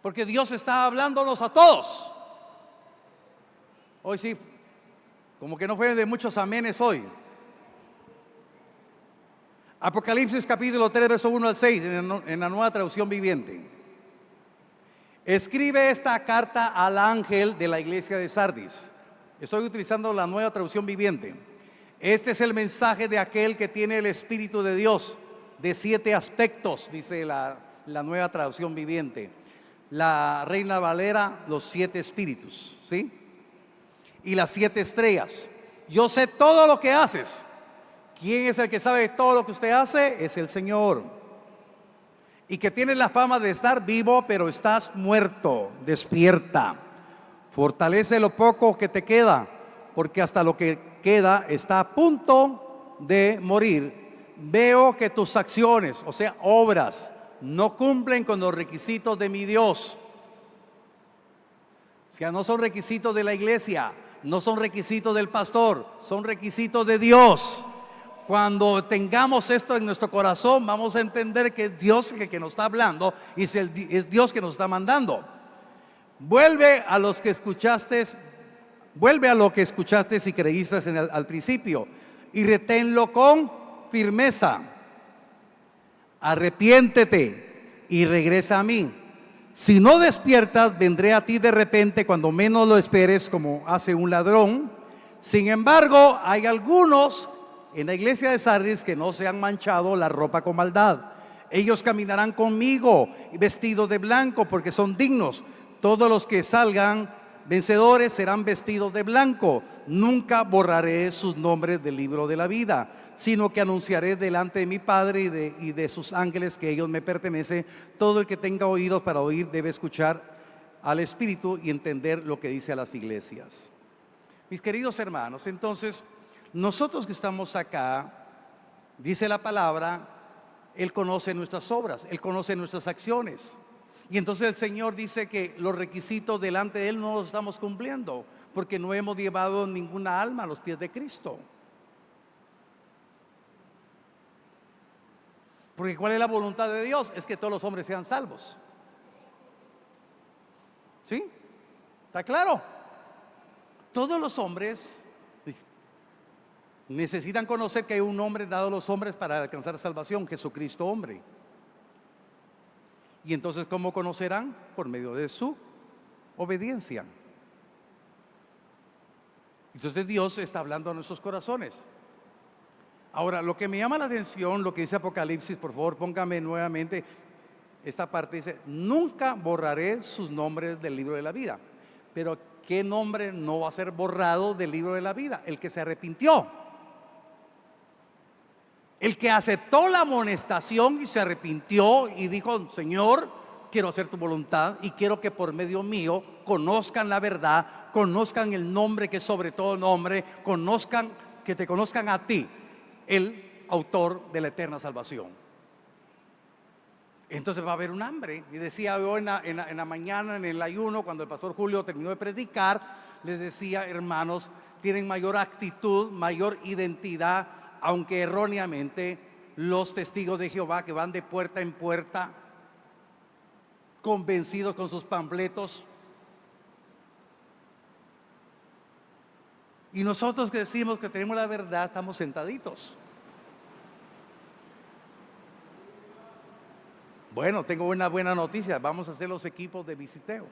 Porque Dios está hablándonos a todos. Hoy sí, como que no fue de muchos amenes hoy. Apocalipsis capítulo 3, verso 1 al 6, en la Nueva Traducción Viviente. Escribe esta carta al ángel de la iglesia de Sardis. Estoy utilizando la Nueva Traducción Viviente. Este es el mensaje de aquel que tiene el Espíritu de Dios, de 7 aspectos, dice la Nueva Traducción Viviente. La Reina Valera, los 7 espíritus, ¿sí? Y las 7 estrellas. Yo sé todo lo que haces. ¿Quién es el que sabe todo lo que usted hace? Es el Señor. Y que tienes la fama de estar vivo, pero estás muerto. Despierta. Fortalece lo poco que te queda, porque hasta lo que queda está a punto de morir. Veo que tus acciones, o sea, obras, no cumplen con los requisitos de mi Dios. O sea, no son requisitos de la iglesia, no son requisitos del pastor, son requisitos de Dios. Cuando tengamos esto en nuestro corazón, vamos a entender que es Dios el que nos está hablando y es Dios que nos está mandando. Vuelve a lo que escuchaste y creíste al principio, y reténlo con firmeza. Arrepiéntete y regresa a mí. Si no despiertas, vendré a ti de repente cuando menos lo esperes, como hace un ladrón. Sin embargo, hay algunos en la iglesia de Sardis que no se han manchado la ropa con maldad. Ellos caminarán conmigo vestidos de blanco, porque son dignos. Todos los que salgan vencedores serán vestidos de blanco. Nunca borraré sus nombres del libro de la vida, sino que anunciaré delante de mi Padre y de sus ángeles que ellos me pertenecen. Todo el que tenga oídos para oír debe escuchar al Espíritu y entender lo que dice a las iglesias. Mis queridos hermanos, entonces, nosotros que estamos acá, dice la palabra, Él conoce nuestras obras, Él conoce nuestras acciones. Y entonces el Señor dice que los requisitos delante de Él no los estamos cumpliendo, porque no hemos llevado ninguna alma a los pies de Cristo. Porque ¿cuál es la voluntad de Dios? Es que todos los hombres sean salvos. ¿Sí? ¿Está claro? Todos los hombres necesitan conocer que hay un hombre dado a los hombres para alcanzar salvación, Jesucristo hombre. Y entonces, ¿cómo conocerán? Por medio de su obediencia. Entonces Dios está hablando a nuestros corazones. Ahora, lo que me llama la atención, lo que dice Apocalipsis, por favor, póngame nuevamente esta parte, dice: nunca borraré sus nombres del libro de la vida. Pero ¿qué nombre no va a ser borrado del libro de la vida? El que se arrepintió, el que aceptó la amonestación y se arrepintió y dijo: Señor, quiero hacer tu voluntad y quiero que por medio mío conozcan la verdad, conozcan el nombre que es sobre todo nombre, que te conozcan a ti, el autor de la eterna salvación. entonces va a haber un hambre. Y decía yo en la mañana, en el ayuno, cuando el pastor Julio terminó de predicar, les decía: hermanos, tienen mayor actitud, mayor identidad, aunque erróneamente, los testigos de Jehová que van de puerta en puerta, convencidos con sus panfletos. Y nosotros que decimos que tenemos la verdad, estamos sentaditos. Bueno, tengo una buena noticia: vamos a hacer los equipos de visiteo.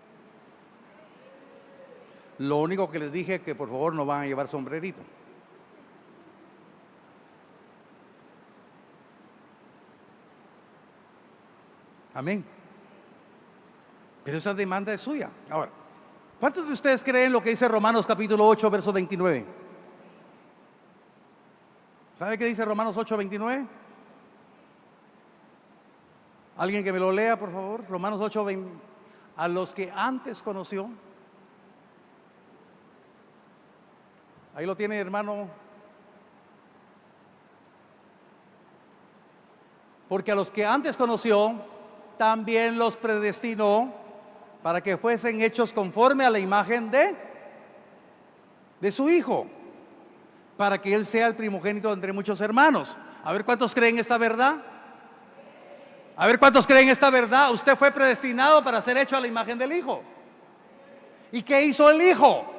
Lo único que les dije es que por favor no van a llevar sombrerito. Amén. Pero esa demanda es suya. Ahora, ¿cuántos de ustedes creen lo que dice Romanos capítulo 8, verso 29? ¿Sabe qué dice Romanos 8, 29? Alguien que me lo lea, por favor. Romanos 8, 20. A los que antes conoció. Ahí lo tiene, hermano. Porque a los que antes conoció, también los predestinó para que fuesen hechos conforme a la imagen de su Hijo, para que Él sea el primogénito entre muchos hermanos. A ver, ¿cuántos creen esta verdad? A ver, ¿cuántos creen esta verdad? Usted fue predestinado para ser hecho a la imagen del Hijo. ¿Y qué hizo el Hijo?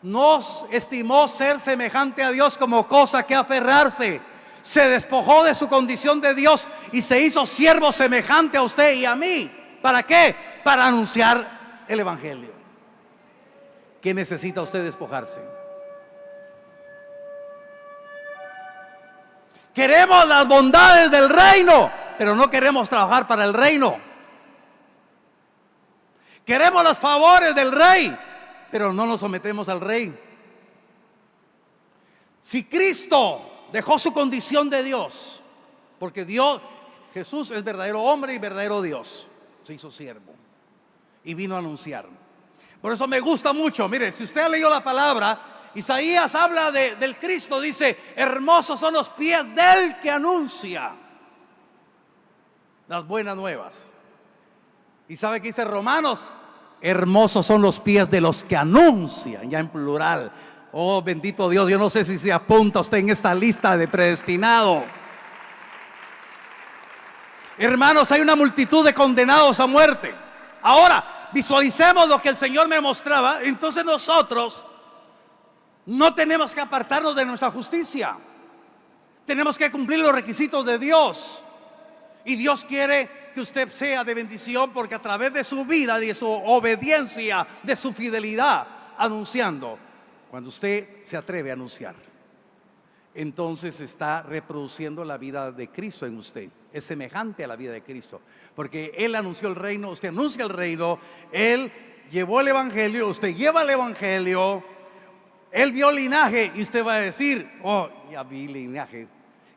No estimó ser semejante a Dios como cosa que aferrarse. Se despojó de su condición de Dios y se hizo siervo semejante a usted y a mí. ¿Para qué? Para anunciar el evangelio. ¿Qué necesita usted despojarse? Queremos las bondades del reino, pero no queremos trabajar para el reino. Queremos los favores del rey, pero no nos sometemos al rey. Si Cristo dejó su condición de Dios, porque Jesús es verdadero hombre y verdadero Dios, se hizo siervo y vino a anunciar. Por eso me gusta mucho. Mire, si usted ha leído la palabra, Isaías habla del Cristo, dice: hermosos son los pies del que anuncia las buenas nuevas. ¿Y sabe qué dice Romanos? Hermosos son los pies de los que anuncian, ya en plural. Oh, bendito Dios. Yo no sé si se apunta usted en esta lista de predestinado. Hermanos, hay una multitud de condenados a muerte. Ahora, visualicemos lo que el Señor me mostraba. Entonces nosotros no tenemos que apartarnos de nuestra justicia. Tenemos que cumplir los requisitos de Dios. Y Dios quiere que usted sea de bendición, porque a través de su vida, de su obediencia, de su fidelidad, anunciando, cuando usted se atreve a anunciar, entonces está reproduciendo la vida de Cristo en usted. Es semejante a la vida de Cristo, porque Él anunció el reino, usted anuncia el reino. Él llevó el evangelio, usted lleva el evangelio. Él vio linaje y usted va a decir: oh, ya vi linaje.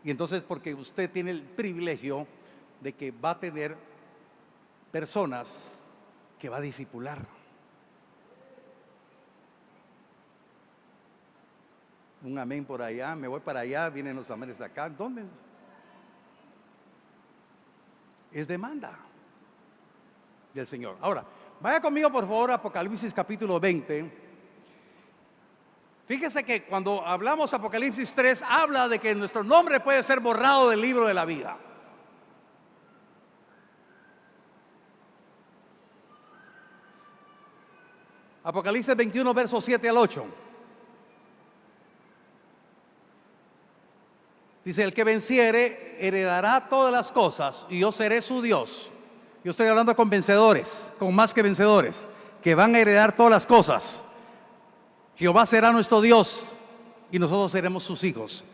Y entonces, porque usted tiene el privilegio de que va a tener personas que va a discipular. Un amén por allá. Me voy para allá, vienen los amenes acá. ¿Dónde? Es demanda del Señor. Ahora, vaya conmigo por favor a Apocalipsis capítulo 20. Fíjese que cuando hablamos Apocalipsis 3, habla de que nuestro nombre puede ser borrado del libro de la vida. Apocalipsis 21, versos 7 al 8. Dice: el que venciere heredará todas las cosas, y yo seré su Dios. Yo estoy hablando con vencedores, con más que vencedores, que van a heredar todas las cosas. Jehová será nuestro Dios y nosotros seremos sus hijos.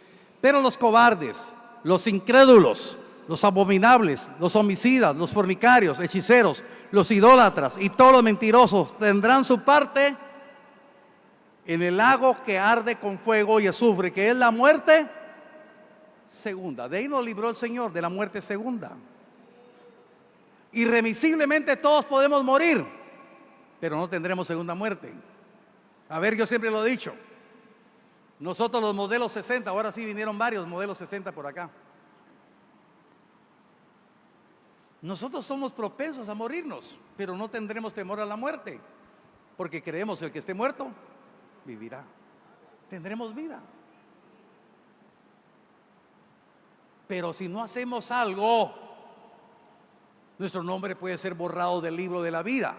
Pero los cobardes, los incrédulos, los abominables, los homicidas, los fornicarios, hechiceros, los idólatras y todos los mentirosos tendrán su parte en el lago que arde con fuego y azufre, que es la muerte segunda. De ahí nos libró el Señor, de la muerte segunda. Irremisiblemente todos podemos morir, pero no tendremos segunda muerte. A ver, yo siempre lo he dicho, nosotros los modelos 60, ahora sí vinieron varios modelos 60 por acá. Nosotros somos propensos a morirnos, pero no tendremos temor a la muerte, porque creemos el que esté muerto vivirá. Tendremos vida. Pero si no hacemos algo, nuestro nombre puede ser borrado del libro de la vida.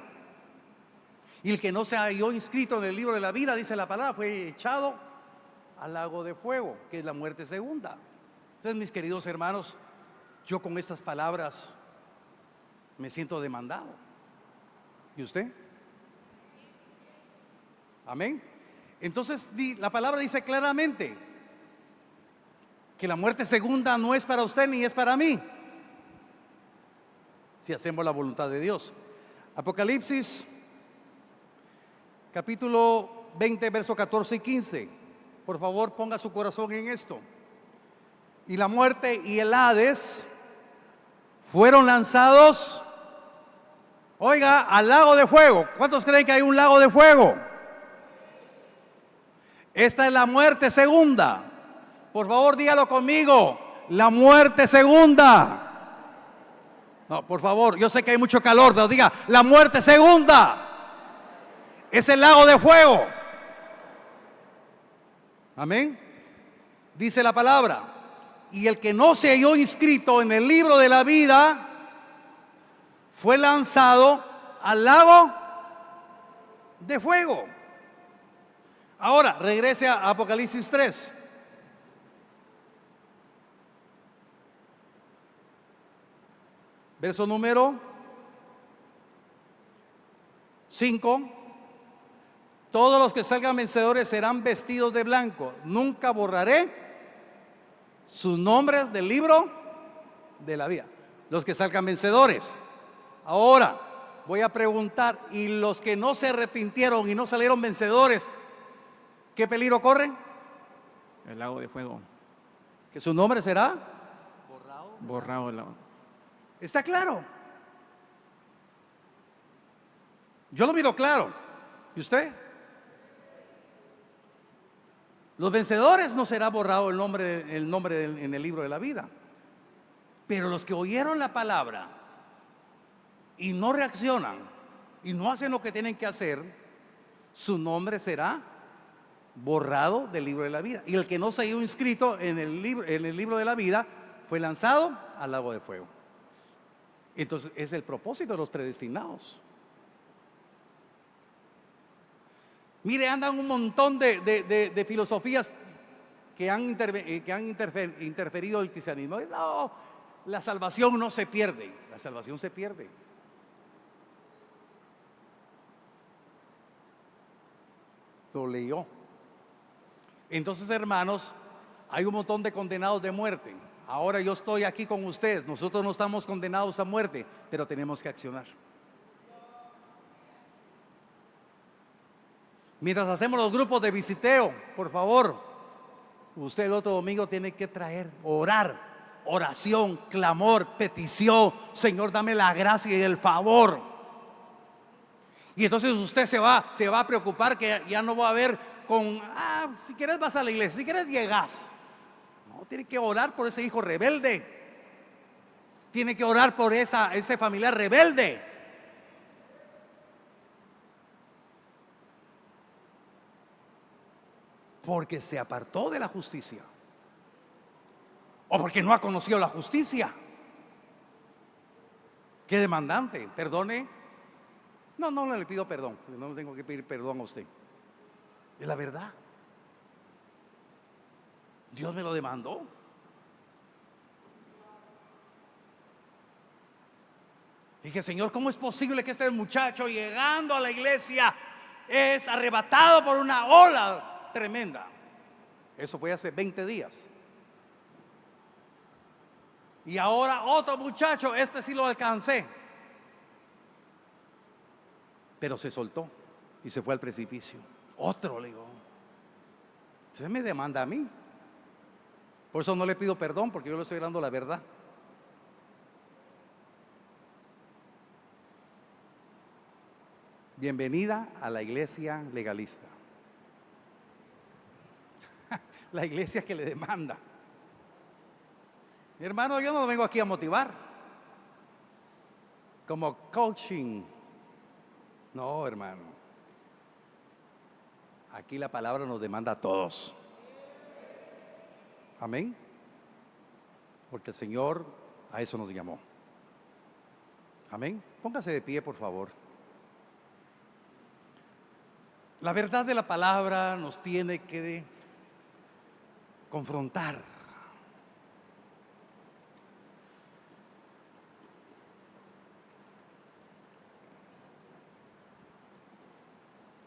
Y el que no se halló inscrito en el libro de la vida, dice la palabra, fue echado al lago de fuego, que es la muerte segunda. Entonces, mis queridos hermanos, yo con estas palabras me siento demandado. ¿Y usted? Amén. Entonces la palabra dice claramente que la muerte segunda no es para usted ni es para mí, si hacemos la voluntad de Dios. Apocalipsis capítulo 20, versos 14 y 15. Por favor, ponga su corazón en esto. Y la muerte y el Hades fueron lanzados, oiga, al lago de fuego. ¿Cuántos creen que hay un lago de fuego? Esta es la muerte segunda. Por favor, dígalo conmigo. La muerte segunda. No, por favor, yo sé que hay mucho calor, pero diga, la muerte segunda es el lago de fuego. Amén. Dice la palabra, y el que no se halló inscrito en el libro de la vida fue lanzado al lago de fuego. Ahora, regrese a Apocalipsis 3. Verso número 5. Todos los que salgan vencedores serán vestidos de blanco. Nunca borraré sus nombres del libro de la vida. Los que salgan vencedores. Ahora, voy a preguntar, ¿y los que no se arrepintieron y no salieron vencedores, qué peligro corren? El lago de fuego. Que su nombre será Borrado del lago. ¿Está claro? Yo lo miro claro. ¿Y usted? Los vencedores no será borrado el nombre en el libro de la vida. Pero los que oyeron la palabra y no reaccionan y no hacen lo que tienen que hacer, su nombre será borrado del libro de la vida. Y el que no se halló inscrito en el libro de la vida fue lanzado al lago de fuego. Entonces es el propósito de los predestinados. Mire, andan un montón de filosofías que han interferido el cristianismo. No, la salvación no se pierde, la salvación se pierde. Lo leyó. Entonces, hermanos, hay un montón de condenados de muerte. Ahora yo estoy aquí con ustedes. Nosotros no estamos condenados a muerte, pero tenemos que accionar. Mientras hacemos los grupos de visiteo, por favor, usted el otro domingo tiene que traer, orar, oración, clamor, petición. Señor, dame la gracia y el favor. Y entonces usted se va a preocupar que ya no va a ver con, si quieres vas a la iglesia, si quieres llegas. No, tiene que orar por ese hijo rebelde. Tiene que orar por ese familiar rebelde. Porque se apartó de la justicia. O porque no ha conocido la justicia. Qué demandante, perdone. No le pido perdón. No le tengo que pedir perdón a usted. Es la verdad. Dios me lo demandó. Dije, Señor, ¿cómo es posible que este muchacho llegando a la iglesia es arrebatado por una ola tremenda? Eso fue hace 20 días. Y ahora otro muchacho, este sí lo alcancé, pero se soltó y se fue al precipicio. Otro, le digo, usted me demanda a mí. Por eso no le pido perdón, porque yo le estoy dando la verdad. Bienvenida a la iglesia legalista. La iglesia que le demanda. Mi hermano, yo no vengo aquí a motivar. como coaching. No, hermano. Aquí la palabra nos demanda a todos. Amén. Porque el Señor a eso nos llamó. Amén. Póngase de pie, por favor. La verdad de la palabra nos tiene que confrontar.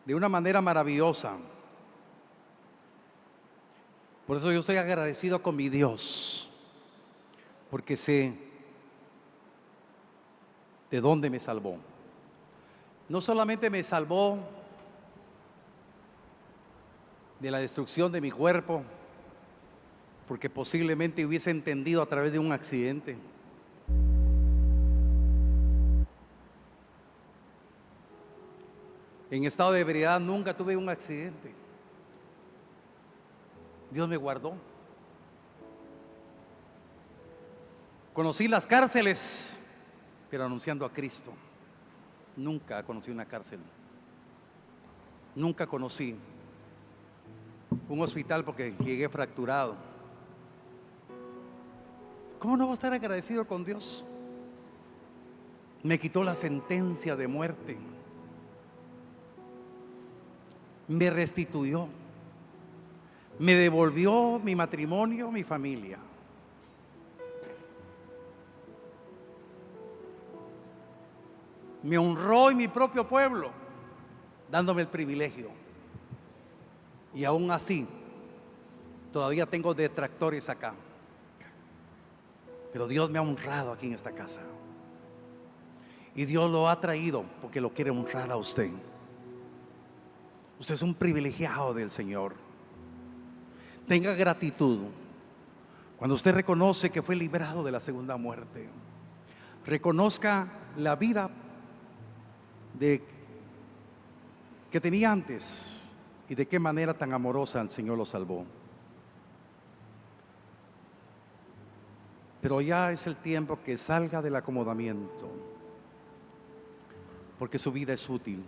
De una manera maravillosa. Por eso yo estoy agradecido con mi Dios, porque sé de dónde me salvó. No solamente me salvó de la destrucción de mi cuerpo, porque posiblemente hubiese entendido a través de un accidente. En estado de ebriedad nunca tuve un accidente. Dios me guardó. Conocí las cárceles, pero anunciando a Cristo. Nunca conocí una cárcel. Nunca conocí un hospital porque llegué fracturado. ¿Cómo no voy a estar agradecido con Dios? Me quitó la sentencia de muerte. Me restituyó. Me devolvió mi matrimonio, mi familia. Me honró en mi propio pueblo, dándome el privilegio. Y aún así, todavía tengo detractores acá. Pero Dios me ha honrado aquí en esta casa. Y Dios lo ha traído porque lo quiere honrar a usted. Usted es un privilegiado del Señor. Tenga gratitud. Cuando usted reconoce que fue librado de la segunda muerte, reconozca la vida que tenía antes y de qué manera tan amorosa el Señor lo salvó. Pero ya es el tiempo que salga del acomodamiento, porque su vida es útil.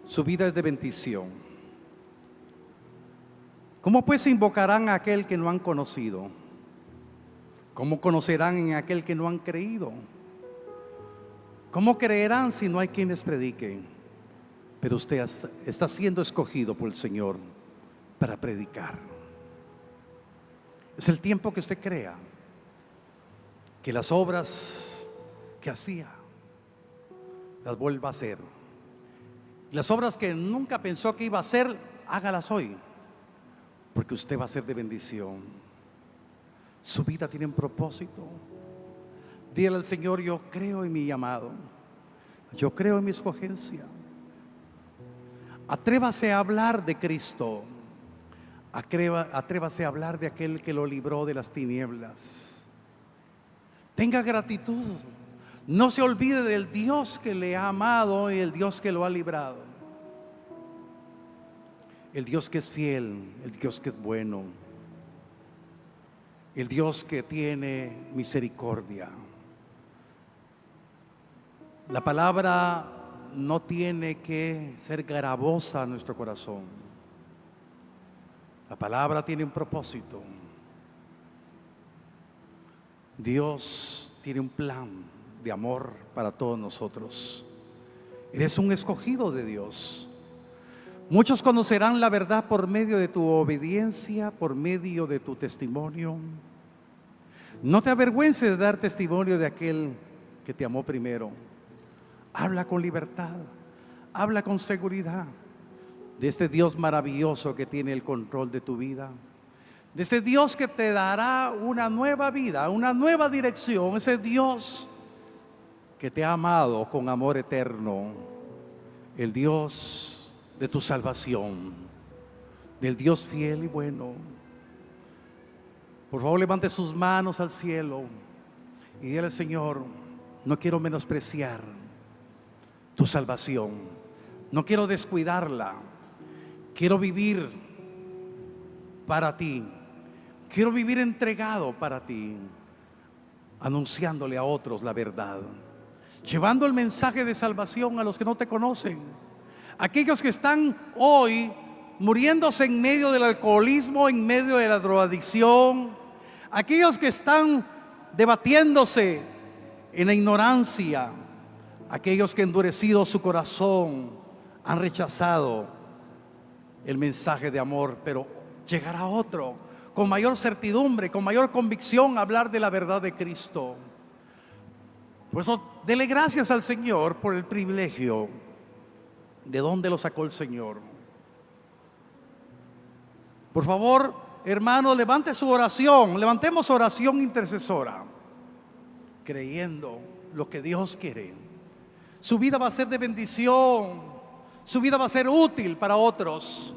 Su vida es de bendición. ¿Cómo pues invocarán a aquel que no han conocido? ¿Cómo conocerán en aquel que no han creído? ¿Cómo creerán si no hay quienes prediquen? Pero usted está siendo escogido por el Señor para predicar. Es el tiempo que usted crea que las obras que hacía las vuelva a hacer. Las obras que nunca pensó que iba a hacer, hágalas hoy, porque usted va a ser de bendición. Su vida tiene un propósito. Dígale al Señor: yo creo en mi llamado, yo creo en mi escogencia. Atrévase a hablar de Cristo. Atrévase a hablar de aquel que lo libró de las tinieblas. Tenga gratitud. No se olvide del Dios que le ha amado y el Dios que lo ha librado. El Dios que es fiel, el Dios que es bueno, el Dios que tiene misericordia. La palabra no tiene que ser gravosa a nuestro corazón. La palabra tiene un propósito. Dios tiene un plan de amor para todos nosotros. Eres un escogido de Dios. Muchos conocerán la verdad por medio de tu obediencia, por medio de tu testimonio. No te avergüences de dar testimonio de aquel que te amó primero. Habla con libertad, habla con seguridad de este Dios maravilloso que tiene el control de tu vida, de ese Dios que te dará una nueva vida, una nueva dirección, ese Dios que te ha amado con amor eterno, el Dios de tu salvación, del Dios fiel y bueno. Por favor, levante sus manos al cielo y dígale: Señor, no quiero menospreciar tu salvación, no quiero descuidarla, quiero vivir para ti, quiero vivir entregado para ti. anunciándole a otros la verdad, llevando el mensaje de salvación a los que no te conocen, aquellos que están hoy muriéndose en medio del alcoholismo, en medio de la drogadicción, aquellos que están debatiéndose en la ignorancia, aquellos que endurecido su corazón han rechazado el mensaje de amor, pero llegará otro con mayor certidumbre, con mayor convicción a hablar de la verdad de Cristo. Por eso, dele gracias al Señor por el privilegio. ¿De dónde lo sacó el Señor? Por favor, hermano, levante su oración, levantemos oración intercesora, creyendo lo que Dios quiere. Su vida va a ser de bendición, su vida va a ser útil para otros.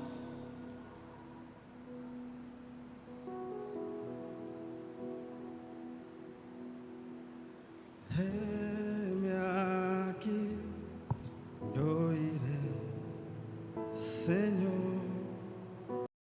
Hey.